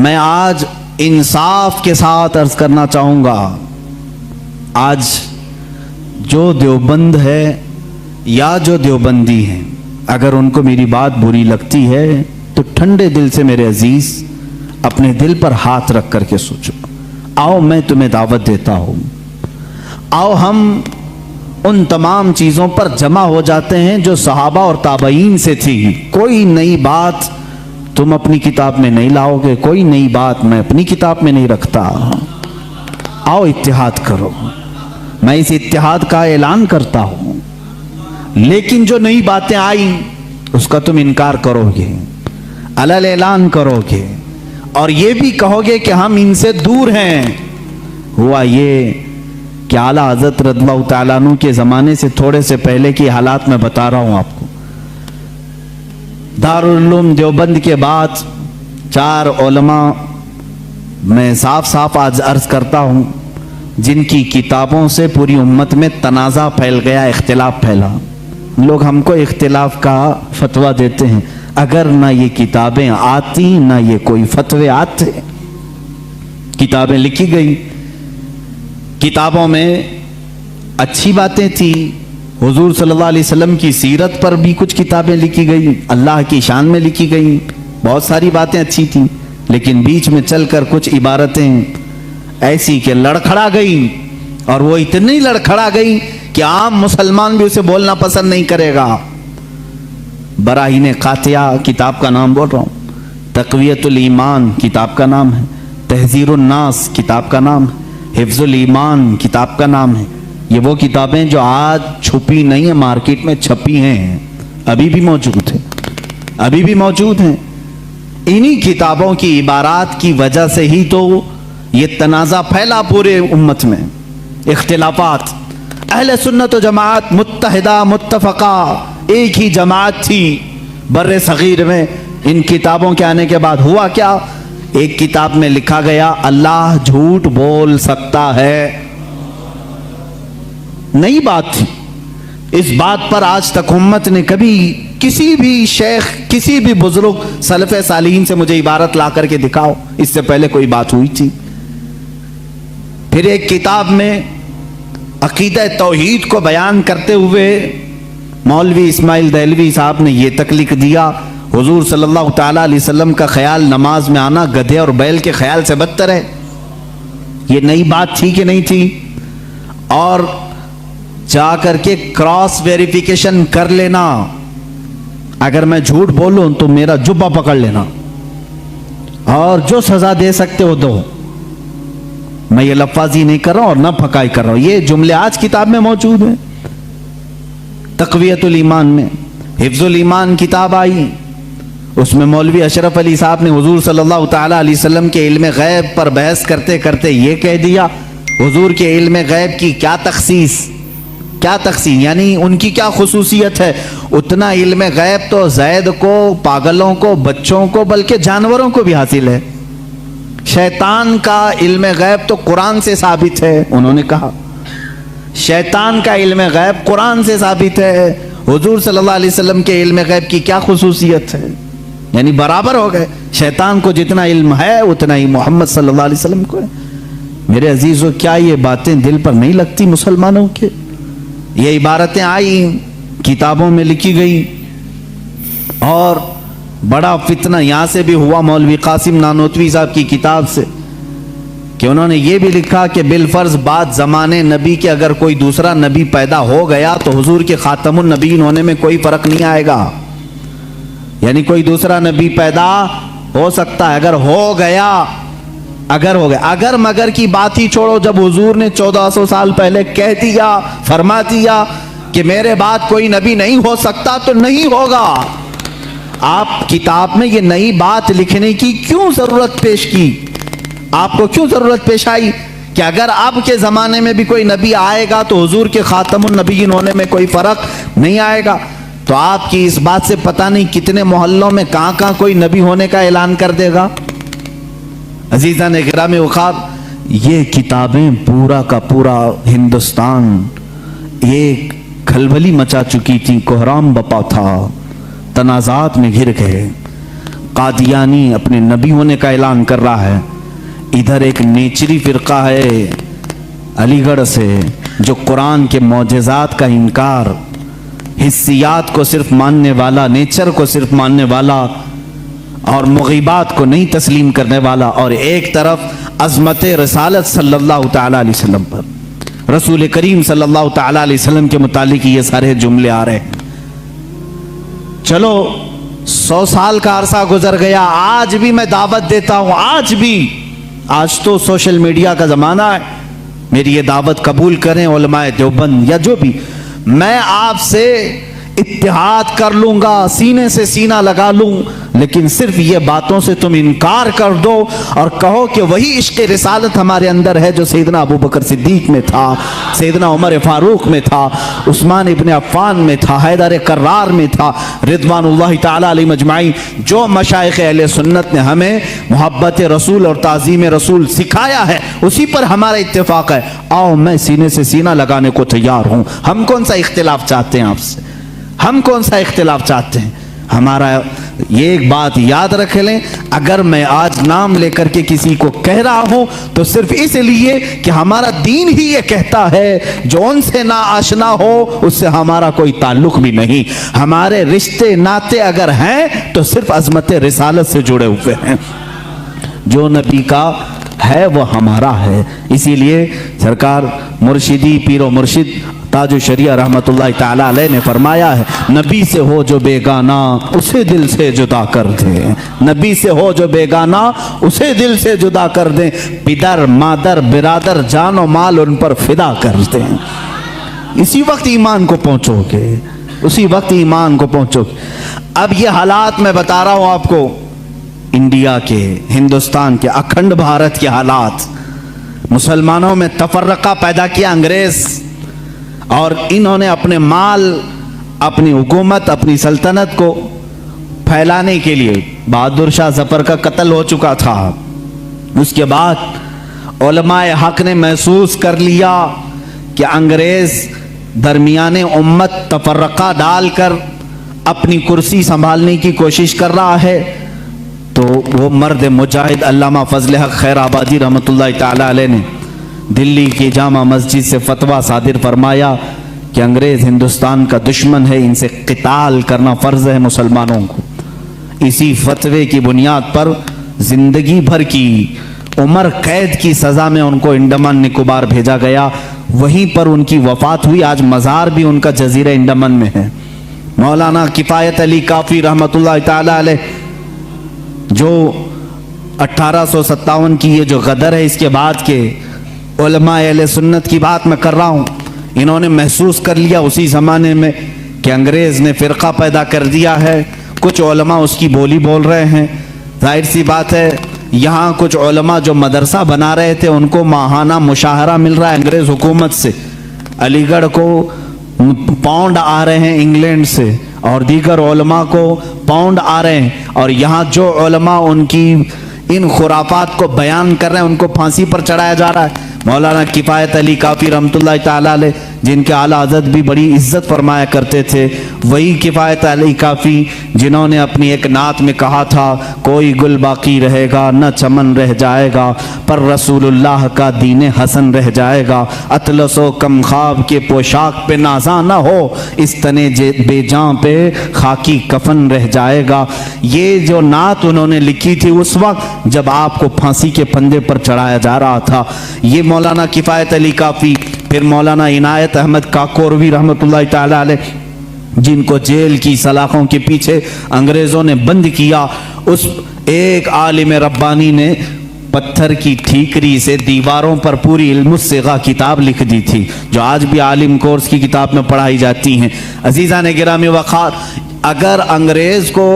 میں آج انصاف کے ساتھ عرض کرنا چاہوں گا، آج جو دیوبند ہے یا جو دیوبندی ہیں، اگر ان کو میری بات بری لگتی ہے تو ٹھنڈے دل سے میرے عزیز اپنے دل پر ہاتھ رکھ کر کے سوچو، آؤ میں تمہیں دعوت دیتا ہوں، آؤ ہم ان تمام چیزوں پر جمع ہو جاتے ہیں جو صحابہ اور تابعین سے تھی۔ کوئی نئی بات تم اپنی کتاب میں نہیں لاؤ گے، کوئی نئی بات میں اپنی کتاب میں نہیں رکھتا۔ آؤ اتحاد کرو، میں اس اتحاد کا اعلان کرتا ہوں، لیکن جو نئی باتیں آئیں اس کا تم انکار کرو گے، علل اعلان کرو گے، اور یہ بھی کہو گے کہ ہم ان سے دور ہیں۔ ہوا یہ کہ اعلیٰ حضرت رضی اللہ تعالیٰ عنہ کے زمانے سے تھوڑے سے پہلے کی حالات میں بتا رہا ہوں آپ کو۔ دارالعلوم دیوبند کے بعد 4 علماء میں صاف صاف آج عرض کرتا ہوں جن کی کتابوں سے پوری امت میں تنازع پھیل گیا، اختلاف پھیلا۔ لوگ ہم کو اختلاف کا فتویٰ دیتے ہیں، اگر نہ یہ کتابیں آتی نہ یہ کوئی فتوے آتے۔ کتابیں لکھی گئی، کتابوں میں اچھی باتیں تھی، حضور صلی اللہ علیہ وسلم کی سیرت پر بھی کچھ کتابیں لکھی گئی، اللہ کی شان میں لکھی گئی، بہت ساری باتیں اچھی تھیں، لیکن بیچ میں چل کر کچھ عبارتیں ایسی کہ لڑکھڑا گئی، اور وہ اتنی لڑکھڑا گئی کہ عام مسلمان بھی اسے بولنا پسند نہیں کرے گا۔ براہین قاطعہ کتاب کا نام بول رہا ہوں، تقویت الایمان کتاب کا نام ہے، تحذیر الناس کتاب کا نام ہے، حفظ الایمان کتاب کا نام ہے۔ یہ وہ کتابیں جو آج چھپی نہیں ہیں، مارکیٹ میں چھپی ہیں، ابھی بھی موجود ہیں، ابھی بھی موجود ہیں۔ انہی کتابوں کی عبارات کی وجہ سے ہی تو یہ تنازع پھیلا پورے امت میں، اختلافات۔ اہل سنت و جماعت متحدہ متفقہ ایک ہی جماعت تھی بر صغیر میں۔ ان کتابوں کے آنے کے بعد ہوا کیا؟ ایک کتاب میں لکھا گیا اللہ جھوٹ بول سکتا ہے، نئی بات تھی۔ اس بات پر آج تک امت نے کبھی کسی بھی شیخ، کسی بھی بزرگ سلف صالحین سے مجھے عبارت لا کر کے دکھاؤ اس سے پہلے کوئی بات ہوئی تھی؟ پھر ایک کتاب میں عقیدہ توحید کو بیان کرتے ہوئے مولوی اسماعیل دہلوی صاحب نے یہ تک لکھ دیا، حضور صلی اللہ تعالیٰ علیہ وسلم کا خیال نماز میں آنا گدھے اور بیل کے خیال سے بدتر ہے۔ یہ نئی بات تھی کہ نہیں تھی؟ اور جا کر کے کراس ویریفیکیشن کر لینا، اگر میں جھوٹ بولوں تو میرا جبہ پکڑ لینا، اور جو سزا دے سکتے ہو دو۔ میں یہ لفاظی نہیں کر رہا ہوں اور نہ پھکائی کر رہا ہوں، یہ جملے آج کتاب میں موجود ہیں۔ تقویت الایمان میں حفظ الایمان کتاب آئی، اس میں مولوی اشرف علی صاحب نے حضور صلی اللہ تعالیٰ علیہ وسلم کے علم غیب پر بحث کرتے کرتے یہ کہہ دیا، حضور کے علم غیب کی کیا تخصیص، کیا تقسیم، یعنی ان کی کیا خصوصیت ہے؟ اتنا علم غیب تو زید کو، پاگلوں کو، بچوں کو، بلکہ جانوروں کو بھی حاصل ہے۔ شیطان کا علم غیب تو قرآن سے ثابت ہے، انہوں نے کہا شیطان کا علم غیب قرآن سے ثابت ہے، حضور صلی اللہ علیہ وسلم کے علم غیب کی کیا خصوصیت ہے؟ یعنی برابر ہو گئے، شیطان کو جتنا علم ہے اتنا ہی محمد صلی اللہ علیہ وسلم کو ہے۔ میرے عزیزو، کیا یہ باتیں دل پر نہیں لگتی مسلمانوں کے؟ یہ عبارتیں آئی، کتابوں میں لکھی گئی، اور بڑا فتنہ یہاں سے بھی ہوا مولوی قاسم نانوتوی صاحب کی کتاب سے، کہ انہوں نے یہ بھی لکھا کہ بالفرض بعد زمانے نبی کے اگر کوئی دوسرا نبی پیدا ہو گیا تو حضور کے خاتم النبیین ہونے میں کوئی فرق نہیں آئے گا، یعنی کوئی دوسرا نبی پیدا ہو سکتا ہے، اگر ہو گیا، اگر مگر کی بات ہی چھوڑو، جب حضور نے 1400 سال پہلے کہہ دیا، فرما دیا کہ میرے بعد کوئی نبی نہیں ہو سکتا تو نہیں ہوگا۔ آپ کتاب میں یہ نئی بات لکھنے کی کیوں ضرورت پیش کی؟ آپ کو کیوں ضرورت پیش آئی کہ اگر اب کے زمانے میں بھی کوئی نبی آئے گا تو حضور کے خاتم النبیین ہونے میں کوئی فرق نہیں آئے گا؟ تو آپ کی اس بات سے پتہ نہیں کتنے محلوں میں کہاں کہاں کوئی نبی ہونے کا اعلان کر دے گا۔ عزیزان گرامی وقار، یہ کتابیں پورا کا پورا ہندوستان ایک کھلبلی مچا چکی تھی، کوہرام بپا تھا، تنازعات میں گر گئے، قادیانی اپنے نبی ہونے کا اعلان کر رہا ہے، ادھر ایک نیچری فرقہ ہے علی گڑھ سے جو قرآن کے معجزات کا انکار، حسیات کو صرف ماننے والا، نیچر کو صرف ماننے والا اور مغیبات کو نہیں تسلیم کرنے والا، اور ایک طرف عظمت رسالت صلی اللہ تعالی علیہ وسلم پر، رسول کریم صلی اللہ تعالی علیہ وسلم کے متعلق یہ سارے جملے آ رہے ہیں۔ چلو 100 سال کا عرصہ گزر گیا، آج بھی میں دعوت دیتا ہوں، آج تو سوشل میڈیا کا زمانہ ہے، میری یہ دعوت قبول کریں علماء دیوبند یا جو بھی، میں آپ سے اتحاد کر لوں گا، سینے سے سینہ لگا لوں، لیکن صرف یہ باتوں سے تم انکار کر دو اور کہو کہ وہی عشق رسالت ہمارے اندر ہے جو سیدنا ابو بکر صدیق میں تھا، سیدنا عمر فاروق میں تھا، عثمان ابن عفان میں تھا، حیدر کرار میں تھا، رضوان اللہ تعالی علیہ مجمعین۔ جو مشائخ اہل سنت نے ہمیں محبت رسول اور تعظیم رسول سکھایا ہے اسی پر ہمارا اتفاق ہے، آؤ میں سینے سے سینہ لگانے کو تیار ہوں۔ ہم کون سا اختلاف چاہتے ہیں آپ سے؟ ہم کون سا اختلاف چاہتے ہیں؟ ہمارا یہ ایک بات یاد رکھ لیں، اگر میں آج نام لے کر کے کسی کو کہہ رہا ہوں تو صرف اس لیے کہ ہمارا دین ہی یہ کہتا ہے جو ان سے نا آشنا ہو اس سے ہمارا کوئی تعلق بھی نہیں، ہمارے رشتے ناتے اگر ہیں تو صرف عظمت رسالت سے جڑے ہوئے ہیں، جو نبی کا ہے وہ ہمارا ہے۔ اسی لیے سرکار مرشدی پیر و مرشد تاج الشریعہ رحمت اللہ تعالی علیہ نے فرمایا ہے، نبی سے ہو جو بیگانہ اسے دل سے جدا کر دیں، نبی سے ہو جو بیگانہ اسے دل سے جدا کر دیں، پدر مادر برادر جان و مال ان پر فدا کر دیں۔ اسی وقت ایمان کو پہنچو گے، اسی وقت ایمان کو پہنچو گے۔ اب یہ حالات میں بتا رہا ہوں آپ کو، انڈیا کے، ہندوستان کے، اکھنڈ بھارت کے حالات، مسلمانوں میں تفرقہ پیدا کیا انگریز، اور انہوں نے اپنے مال، اپنی حکومت، اپنی سلطنت کو پھیلانے کے لیے، بہادر شاہ ظفر کا قتل ہو چکا تھا، اس کے بعد علماء حق نے محسوس کر لیا کہ انگریز درمیان امت تفرقہ ڈال کر اپنی کرسی سنبھالنے کی کوشش کر رہا ہے، تو وہ مرد مجاہد علامہ فضل حق خیر آبادی رحمت اللہ تعالی علیہ نے دلی کی جامع مسجد سے فتویٰ صادر فرمایا کہ انگریز ہندوستان کا دشمن ہے، ان سے قتال کرنا فرض ہے مسلمانوں کو۔ اسی فتوے کی بنیاد پر زندگی بھر کی عمر قید کی سزا میں ان کو انڈمان نکوبار بھیجا گیا، وہیں پر ان کی وفات ہوئی۔ آج مزار بھی ان کا جزیرہ انڈمان میں ہے۔ مولانا کفایت علی کافی رحمت اللہ تعالی علیہ جو 1857 کی یہ جو غدر ہے، اس کے بعد کے علماء اہل سنت کی بات میں کر رہا ہوں، انہوں نے محسوس کر لیا اسی زمانے میں کہ انگریز نے فرقہ پیدا کر دیا ہے، کچھ علماء اس کی بولی بول رہے ہیں، ظاہر سی بات ہے یہاں کچھ علماء جو مدرسہ بنا رہے تھے ان کو ماہانہ مشاہرہ مل رہا ہے انگریز حکومت سے، علی گڑھ کو پاؤنڈ آ رہے ہیں انگلینڈ سے، اور دیگر علماء کو پاؤنڈ آ رہے ہیں، اور یہاں جو علماء ان کی ان خرافات کو بیان کر رہے ہیں ان کو پھانسی پر چڑھایا جا رہا ہے۔ مولانا کفایت علی کافی رحمت اللہ تعالی علیہ جن کے اعلیٰ حضرت بھی بڑی عزت فرمایا کرتے تھے، وہی کفایت علی کافی جنہوں نے اپنی ایک نعت میں کہا تھا، کوئی گل باقی رہے گا نہ چمن رہ جائے گا، پر رسول اللہ کا دین حسن رہ جائے گا، اطلس و کم خواب کے پوشاک پہ نازاں نہ ہو، اس تنے بے جاں پہ خاکی کفن رہ جائے گا۔ یہ جو نعت انہوں نے لکھی تھی اس وقت جب آپ کو پھانسی کے پھندے پر چڑھایا جا رہا تھا، یہ مولانا کفایت علی کافی، پھر مولانا عنایت احمد کاکوروی رحمت اللہ تعالی علیہ جن کو جیل کی سلاخوں کے پیچھے انگریزوں نے بند کیا، اس ایک عالم ربانی نے پتھر کی ٹھیکری سے دیواروں پر پوری علم الصیغہ کتاب لکھ دی تھی، جو آج بھی عالم کورس کی کتاب میں پڑھائی جاتی ہیں۔ عزیزان گرامی وقار، اگر انگریز کو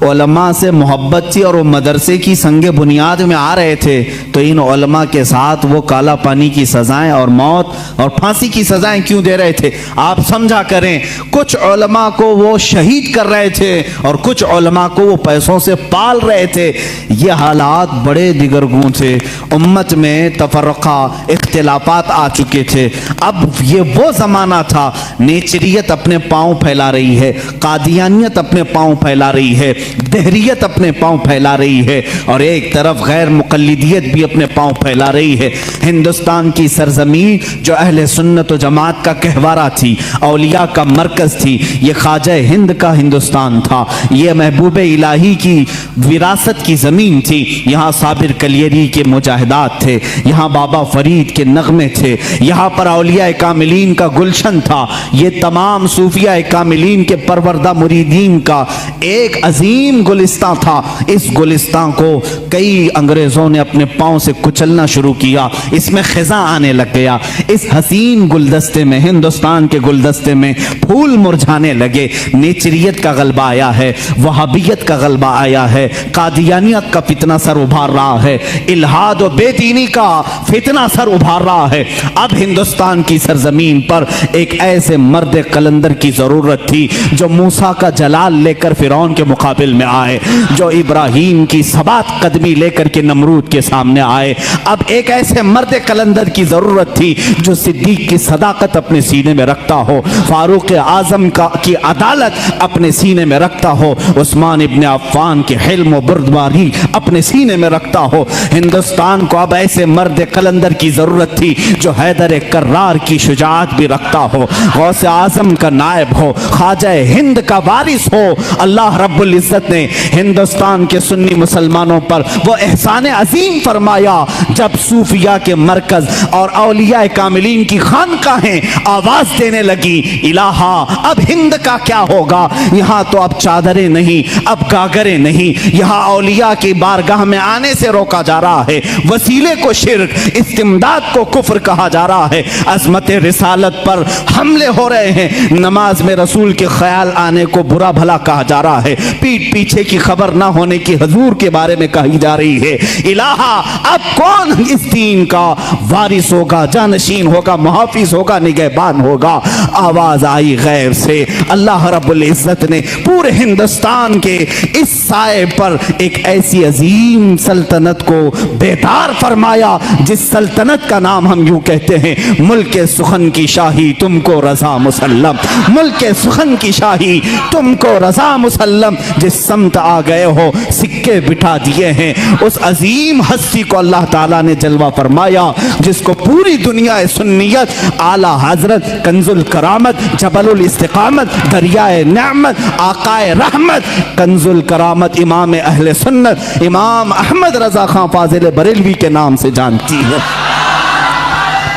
علماء سے محبت تھی اور وہ مدرسے کی سنگ بنیاد میں آ رہے تھے تو ان علماء کے ساتھ وہ کالا پانی کی سزائیں اور موت اور پھانسی کی سزائیں کیوں دے رہے تھے؟ آپ سمجھا کریں، کچھ علماء کو وہ شہید کر رہے تھے اور کچھ علماء کو وہ پیسوں سے پال رہے تھے۔ یہ حالات بڑے دیگرگوں تھے، امت میں تفرقہ اختلافات آ چکے تھے۔ اب یہ وہ زمانہ تھا، نیچریت اپنے پاؤں پھیلا رہی ہے، قادیانیت اپنے پاؤں پھیلا رہی ہے، دہریت اپنے پاؤں پھیلا رہی ہے اور ایک طرف غیر مقلدیت بھی اپنے پاؤں پھیلا رہی ہے۔ ہندوستان کی سرزمین جو اہل سنت و جماعت کا گہوارہ تھی، اولیاء کا مرکز تھی، یہ خواجہ ہند کا ہندوستان تھا، یہ محبوب الہی کی وراثت کی زمین تھی۔ یہاں صابر کلیری کے مجاہدات تھے، یہاں بابا فرید کے نغمے تھے، یہاں پر اولیاء کاملین کا گلشن تھا، یہ تمام صوفیاء کاملین کے پروردہ مریدین کا ایک عظیم گلستان تھا۔ اس گلستان کو کئی انگریزوں نے اپنے پاؤں سے کچلنا شروع کیا، اس میں خزاں آنے لگ گیا۔ اس حسین گلدستے میں، ہندوستان کے گلدستے میں پھول مرجھانے لگے۔ نیچریت کا غلبہ آیا ہے، وہابیت کا غلبہ آیا ہے، قادیانیت کا فتنہ سر ابھار رہا ہے، الہاد و بے دینی کا فتنہ سر ابھار رہا ہے۔ اب ہندوستان کی سرزمین پر ایک ایسے مرد قلندر کی ضرورت تھی جو موسیٰ کا جلال لے کر فرعون کے مقابل میں آئے، جو ابراہیم کی ثبات قدمی لے کر کے نمرود کے سامنے آئے۔ اب ایک ایسے مرد قلندر کی ضرورت تھی جو صدیق کی صداقت اپنے سینے میں رکھتا ہو، فاروق اعظم کی عدالت اپنے سینے میں رکھتا ہو، عثمان ابن عفان کے حلم و بردباری اپنے سینے میں رکھتا ہو۔ ہندوستان کو اب ایسے مرد قلندر کی ضرورت تھی جو حیدر کرار کی شجاعت بھی رکھتا ہو، غوث اعظم کا نائب ہو، خواجہ ہند کا وارث ہو۔ اللہ رب العزت نے ہندوستان کے سنی مسلمانوں پر وہ احسان عظیم فرمایا جب صوفیاء کے مرکز اور اولیاء کاملین کی خانقاہیں آواز دینے لگی، الہا اب ہند کا کیا ہوگا؟ یہاں تو اب چادریں نہیں، اب گاگریں نہیں، یہاں اولیاء کی بارگاہ میں آنے سے روکا جا رہا ہے، وسیلے کو شرک، استمداد کو کفر کہا جا رہا ہے، عظمت رسالت پر حملے ہو رہے ہیں، نماز میں رسول کے خیال آنے کو برا بھلا کہا جا رہا ہے، پیٹ پیچھے کی خبر نہ ہونے کی حضور کے بارے میں کہی جا رہی ہے۔ الہا اب کون اس دین کا وارث ہوگا، جانشین ہوگا، محافظ ہوگا، نگہبان ہوگا؟ آواز آئی غیب سے، اللہ رب العزت نے پورے ہندوستان کے اس سائے پر ایک ایسی عظیم سلطنت کو بیدار فرمایا جس سلطنت کا نام ہم یوں کہتے ہیں، ملک سخن کی شاہی تم کو رضا مسلم، ملک سخن کی شاہی تم کو رضا مسلم، جس سمت آ گئے ہو سکے بٹھا دیے ہیں۔ اس عظیم ہستی کو اللہ تعالیٰ نے جلوہ فرمایا جس کو پوری دنیا سنیت، اعلیٰ حضرت، کنز الکرامت، جبل الاستقامت، دریائے نعمت، آقائے رحمت، کنز الکرامت، امام اہل سنت، امام احمد رضا خان فاضل بریلوی کے نام سے جانتی ہے۔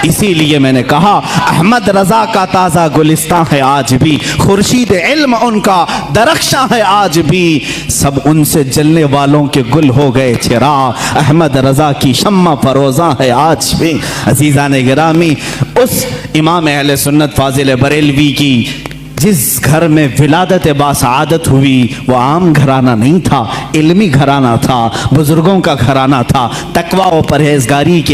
اسی لیے میں نے کہا احمد رضا کا تازہ گلستان ہے آج بھی، خورشید علم ان کا درخشاں ہے آج بھی، سب ان سے جلنے والوں کے گل ہو گئے چراغ، احمد رضا کی شمع فروزاں ہے آج بھی۔ عزیزان گرامی، اس امام اہل سنت فاضل بریلوی کی جس گھر میں ولادت باسعادت ہوئی وہ عام گھرانہ نہیں تھا، علمی گھرانہ تھا، بزرگوں کا گھرانہ تھا، تقوی و پرہیزگاری کے